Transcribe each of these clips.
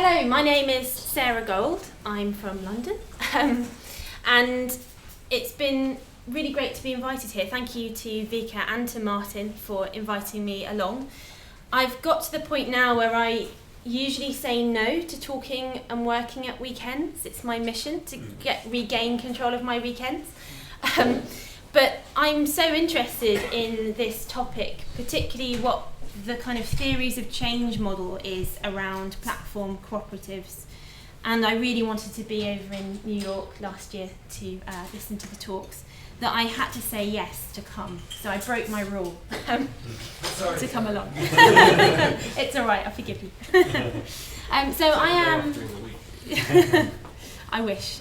Hello, my name is Sarah Gold. I'm from London, and it's been really great to be invited here. Thank you to Vika and to Martin for inviting me along. I've got to the point now where I usually say no to talking and working at weekends. It's my mission to regain control of my weekends. But I'm so interested in this topic, particularly what the kind of theories of change model is around platform cooperatives. And I really wanted to be over in New York last year to listen to the talks, that I had to say yes to come. So I broke my rule to come along. It's all right, I forgive you. So I am... I wish.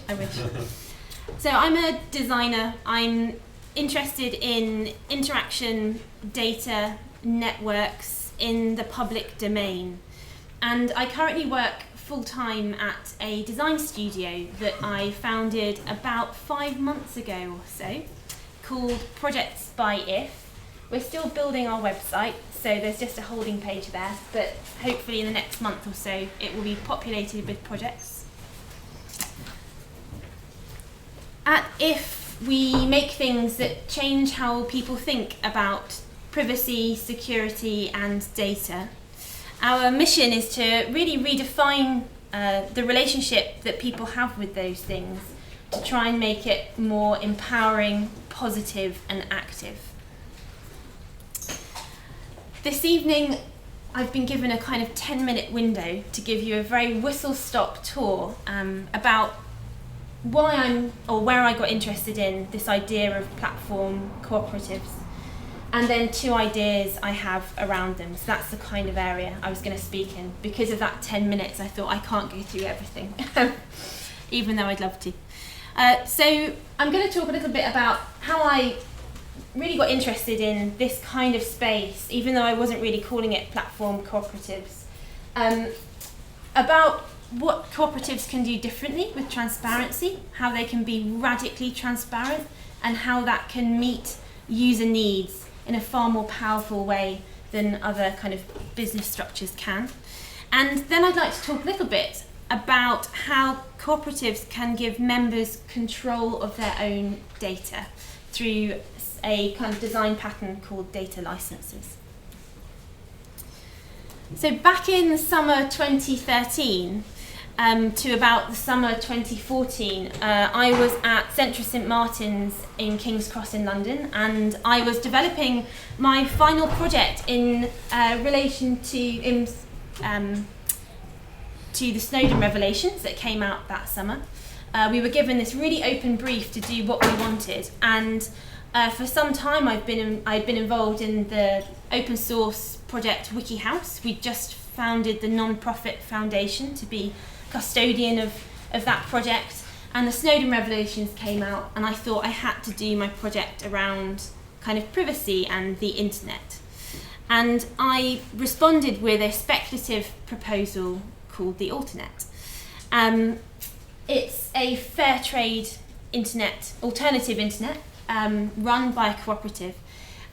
So I'm a designer. I'm interested in interaction, data, networks in the public domain. And I currently work full-time at a design studio that I founded about 5 months ago or so, called Projects by If. We're still building our website, so there's just a holding page there, but hopefully in the next month or so it will be populated with projects. At If, we make things that change how people think about privacy, security, and data. Our mission is to really redefine the relationship that people have with those things, to try and make it more empowering, positive, and active. This evening, I've been given a kind of 10-minute window to give you a very whistle-stop tour about where I got interested in this idea of platform cooperatives, and then 2 ideas I have around them. So that's the kind of area I was going to speak in. Because of that 10 minutes, I thought I can't go through everything, even though I'd love to. So I'm going to talk a little bit about how I really got interested in this kind of space, even though I wasn't really calling it platform cooperatives, about what cooperatives can do differently with transparency, how they can be radically transparent, and how that can meet user needs in a far more powerful way than other kind of business structures can. And then I'd like to talk a little bit about how cooperatives can give members control of their own data through a kind of design pattern called data licenses. So back in the summer 2013 to about the summer 2014, I was at Central St Martin's in King's Cross in London, and I was developing my final project in relation to the Snowden revelations that came out that summer. We were given this really open brief to do what we wanted, and for some time I'd been involved in the open source project WikiHouse. We just founded the non-profit foundation to be custodian of that project, and the Snowden revelations came out, and I thought I had to do my project around kind of privacy and the internet. And I responded with a speculative proposal called the Alternet. It's a fair trade internet, alternative internet, run by a cooperative.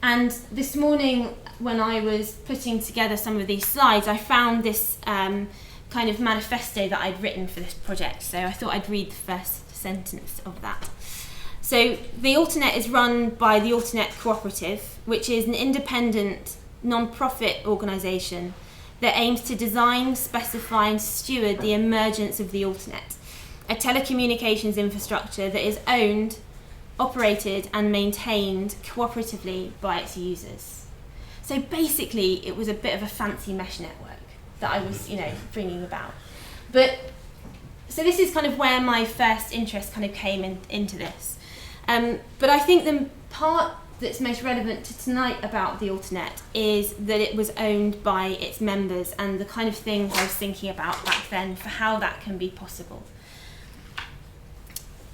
And this morning, when I was putting together some of these slides, I found this kind of manifesto that I'd written for this project. So I thought I'd read the first sentence of that. So the Alternet is run by the Alternet Cooperative, which is an independent non-profit organisation that aims to design, specify and steward the emergence of the Alternet, a telecommunications infrastructure that is owned, operated and maintained cooperatively by its users. So basically it was a bit of a fancy mesh network that I was, bringing about. But so this is kind of where my first interest kind of came into this. But I think the part that's most relevant to tonight about the Alternet is that it was owned by its members, and the kind of things I was thinking about back then for how that can be possible.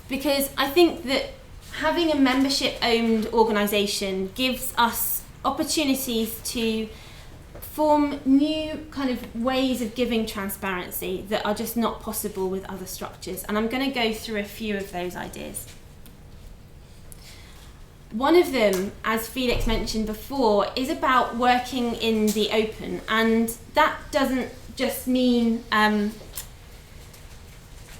Because I think that having a membership-owned organisation gives us opportunities to form new kind of ways of giving transparency that are just not possible with other structures. And I'm going to go through a few of those ideas. One of them, as Felix mentioned before, is about working in the open, and that doesn't just mean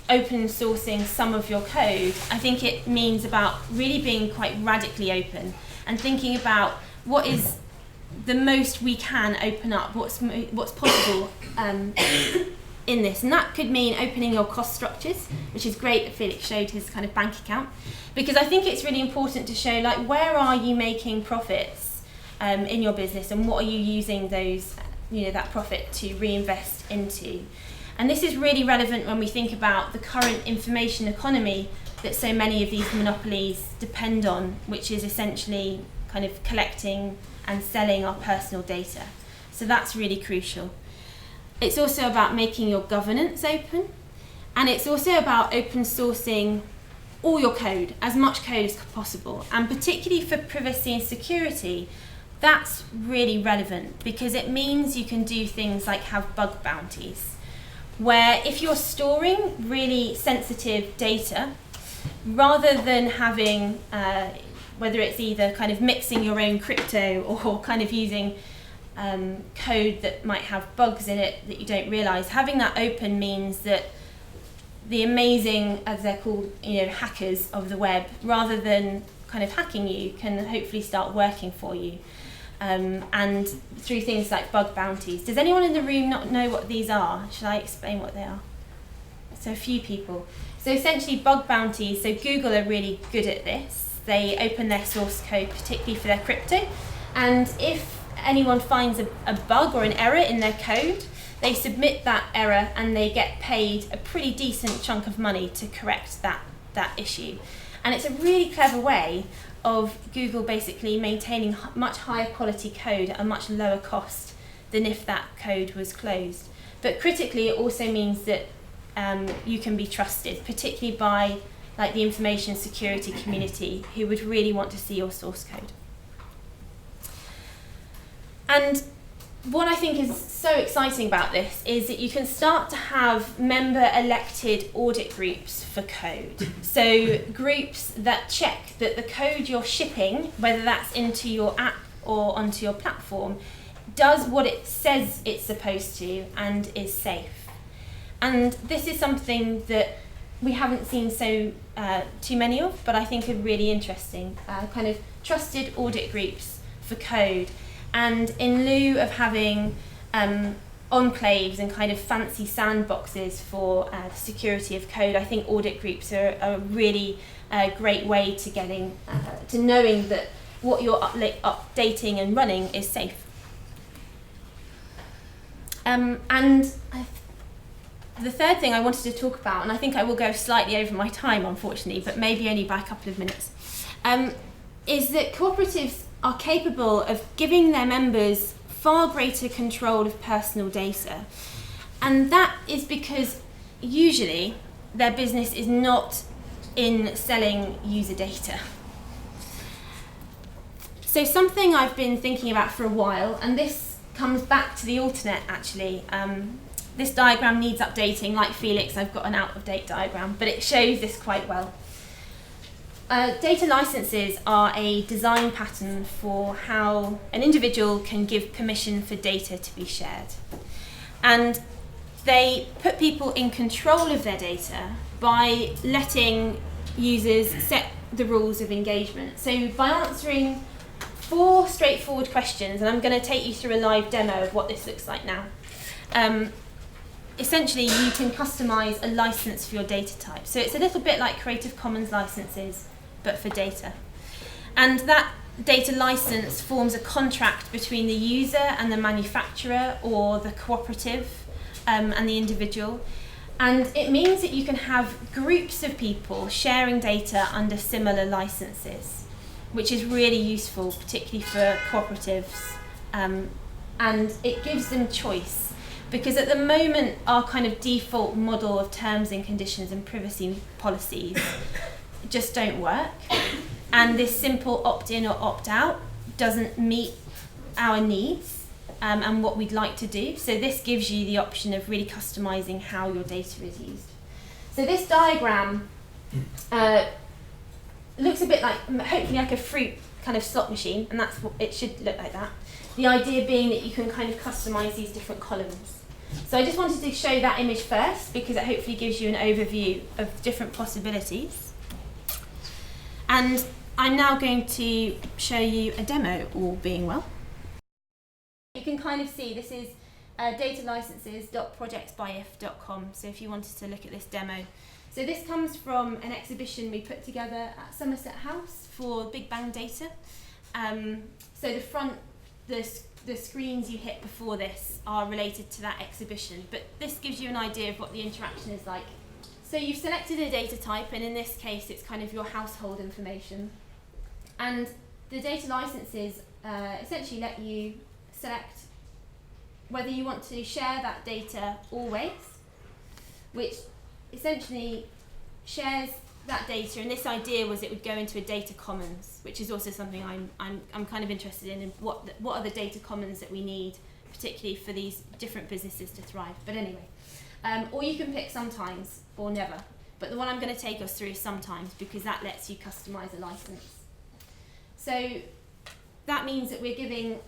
open sourcing some of your code, I think it means about really being quite radically open and thinking about what is the most we can open up, what's possible in this. And that could mean opening your cost structures, which is great. Felix showed his kind of bank account, because I think it's really important to show, like, where are you making profits in your business, and what are you using those, that profit to reinvest into. And this is really relevant when we think about the current information economy that so many of these monopolies depend on, which is essentially kind of collecting and selling our personal data. So that's really crucial. It's also about making your governance open, and it's also about open sourcing all your code, as much code as possible. And particularly for privacy and security, that's really relevant, because it means you can do things like have bug bounties, where if you're storing really sensitive data, rather than having, whether it's either kind of mixing your own crypto or kind of using code that might have bugs in it that you don't realize, having that open means that the amazing, as they're called, hackers of the web, rather than kind of hacking you, can hopefully start working for you. And through things like bug bounties. Does anyone in the room not know what these are? Should I explain what they are? So a few people. So essentially bug bounties, so Google are really good at this. They open their source code, particularly for their crypto, and if anyone finds a bug or an error in their code, they submit that error and they get paid a pretty decent chunk of money to correct that issue. And it's a really clever way of Google basically maintaining much higher quality code at a much lower cost than if that code was closed. But critically, it also means that you can be trusted, particularly by like the information security community, who would really want to see your source code. And what I think is so exciting about this is that you can start to have member-elected audit groups for code. So groups that check that the code you're shipping, whether that's into your app or onto your platform, does what it says it's supposed to and is safe. And this is something that we haven't seen too many of, but I think are really interesting, kind of trusted audit groups for code. And in lieu of having enclaves and kind of fancy sandboxes for the security of code, I think audit groups are a really great way to getting to knowing that what you're updating and running is safe. And the third thing I wanted to talk about, and I think I will go slightly over my time, unfortunately, but maybe only by a couple of minutes, is that cooperatives are capable of giving their members far greater control of personal data. And that is because usually their business is not in selling user data. So something I've been thinking about for a while, and this comes back to the Alternet actually. This diagram needs updating. Like Felix, I've got an out-of-date diagram, but it shows this quite well. Data licenses are a design pattern for how an individual can give permission for data to be shared. And they put people in control of their data by letting users set the rules of engagement. So by answering 4 straightforward questions, and I'm going to take you through a live demo of what this looks like now. Essentially, you can customize a license for your data type. So it's a little bit like Creative Commons licenses, but for data. And that data license forms a contract between the user and the manufacturer or the cooperative and the individual. And it means that you can have groups of people sharing data under similar licenses, which is really useful, particularly for cooperatives. And it gives them choice, because at the moment, our kind of default model of terms and conditions and privacy policies just don't work, and this simple opt-in or opt-out doesn't meet our needs and what we'd like to do. So this gives you the option of really customizing how your data is used. So this diagram looks a bit like, hopefully like a fruit kind of slot machine, and that's what it should look like that. The idea being that you can kind of customize these different columns. So I just wanted to show that image first because it hopefully gives you an overview of different possibilities. And I'm now going to show you a demo, all being well. You can kind of see this is datalicenses.projectsbyif.com, so if you wanted to look at this demo. So this comes from an exhibition we put together at Somerset House for Big Bang Data. So the front, the screens you hit before this are related to that exhibition, but this gives you an idea of what the interaction is like. So you've selected a data type, and in this case it's kind of your household information. And the data licenses essentially let you select whether you want to share that data always, which essentially shares that data, and this idea was it would go into a data commons, which is also something I'm kind of interested in, and what are the data commons that we need, particularly for these different businesses to thrive. But anyway, or you can pick sometimes or never, but the one I'm going to take us through is sometimes, because that lets you customize a license. So that means that we're giving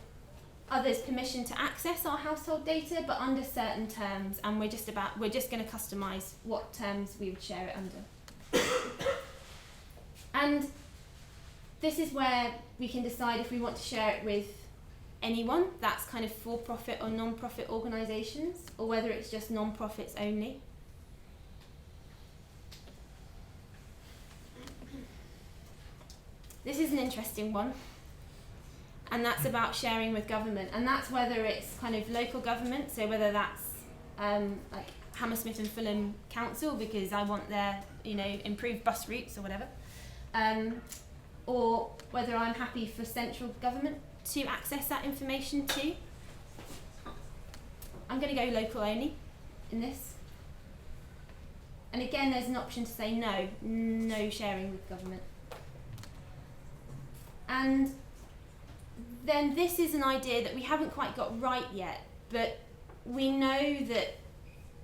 others permission to access our household data, but under certain terms, and we're just going to customize what terms we would share it under. And this is where we can decide if we want to share it with anyone, that's kind of for-profit or non-profit organisations, or whether it's just non-profits only. This is an interesting one, and that's about sharing with government, and that's whether it's kind of local government, so whether that's like Hammersmith and Fulham Council, because I want their improved bus routes or whatever, or whether I'm happy for central government to access that information too. I'm going to go local only in this, and again there's an option to say no sharing with government. And then this is an idea that we haven't quite got right yet, but we know that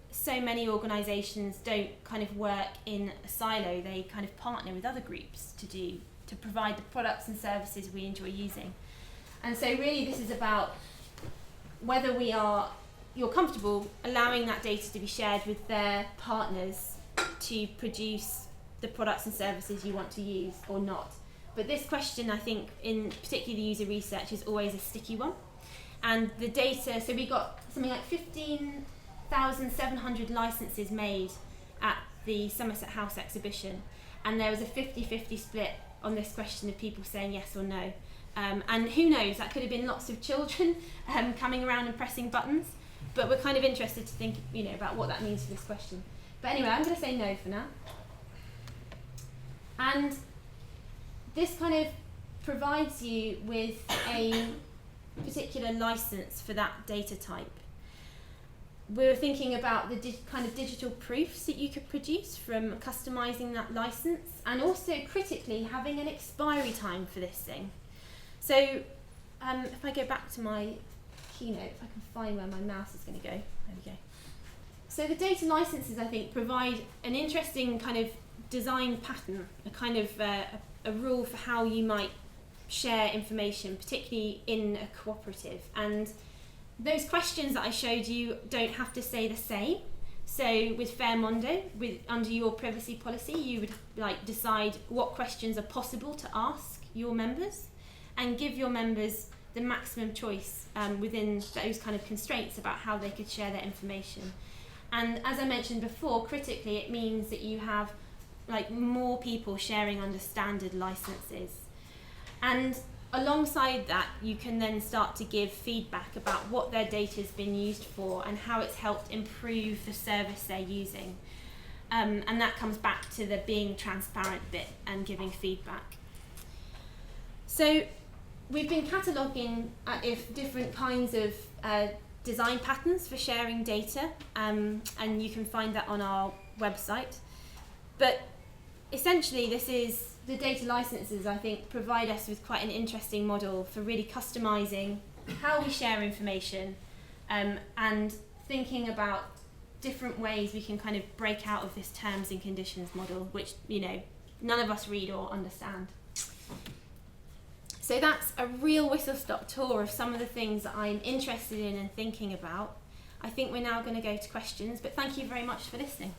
so many organisations don't kind of work in a silo. They kind of partner with other groups to provide the products and services we enjoy using. And so really this is about whether you're comfortable allowing that data to be shared with their partners to produce the products and services you want to use or not. But this question, I think, in particularly the user research, is always a sticky one. And the data, so we got something like 15,700 licenses made at the Somerset House exhibition, and there was a 50-50 split on this question of people saying yes or no. And who knows, that could have been lots of children coming around and pressing buttons, but we're kind of interested to think about what that means for this question. But anyway, I'm going to say no for now. And this kind of provides you with a particular license for that data type. We're thinking about the kind of digital proofs that you could produce from customizing that license, and also critically having an expiry time for this thing. So if I go back to my keynote, if I can find where my mouse is going to go, there we go. So the data licenses, I think, provide an interesting kind of design pattern, a kind of a rule for how you might share information, particularly in a cooperative. And those questions that I showed you don't have to say the same. So with Fairmondo, under your privacy policy, you would decide what questions are possible to ask your members and give your members the maximum choice within those kind of constraints about how they could share their information. And as I mentioned before, critically, it means that you have more people sharing under standard licenses. And alongside that, you can then start to give feedback about what their data has been used for and how it's helped improve the service they're using. And that comes back to the being transparent bit and giving feedback. So we've been cataloguing different kinds of design patterns for sharing data, and you can find that on our website. But essentially, the data licenses, I think, provide us with quite an interesting model for really customising how we share information, and thinking about different ways we can kind of break out of this terms and conditions model, which none of us read or understand. So that's a real whistle-stop tour of some of the things that I'm interested in and thinking about. I think we're now going to go to questions, but thank you very much for listening.